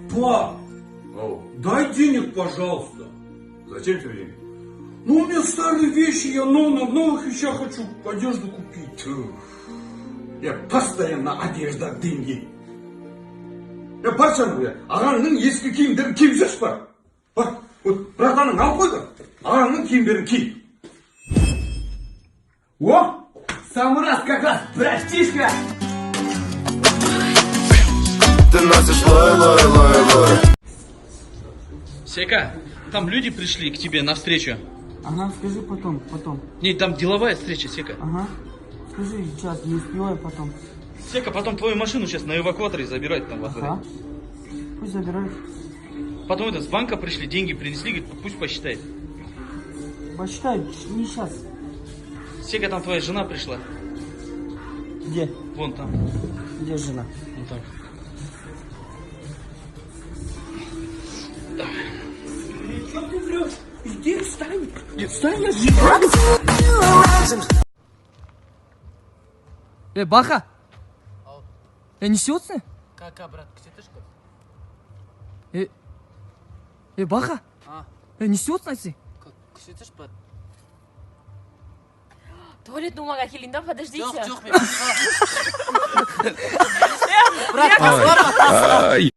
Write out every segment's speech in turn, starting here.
Пап, О, дай денег, пожалуйста. зачем тебе деньги? Ну, у меня старые вещи, я на новых вещах хочу одежду купить. Тьфу. Я постоянно одежда, деньги. Я баршаның я ағаңның ескі киімдерін киіп жүрші бар. Бар, вот братаның алып қойды. Ағаңның киімдерін ки. О, самый раз как раз, братишка! Ты носишь лой. Сека, там люди пришли к тебе навстречу. Ага, скажи потом. Нет, там деловая встреча, Сека. Ага. Скажи сейчас, не успеваю потом. Сека, потом твою машину сейчас на эвакуаторе забирать там в отеле. Ага. Пусть забирают. Потом с банка пришли, деньги принесли, говорит, пусть посчитает. Посчитай, не сейчас. Сека, там твоя жена пришла. Где? Вон там. Где жена? Вот так. Что ты врешь? Иди, встань. Встань, я Баха! Несется? Кака, брат, где-то что? Баха! Несется, си? Где-то что? Туалет numaraga keling да, подождите. Жоқ, мен.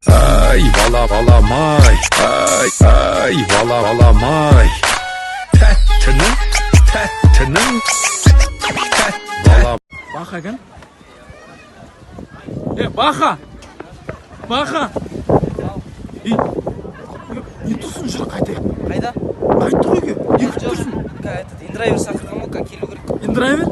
Ай, баламай. Ай, баламай. Тәттінің. Баха екен? Баха! Баха! Не тұрсын, жүр қайтайық. Қайда? Қайт тұр үйге. Не күтіп тұрсың? Драйвер шақырған ғой, келу керек. Драйвер?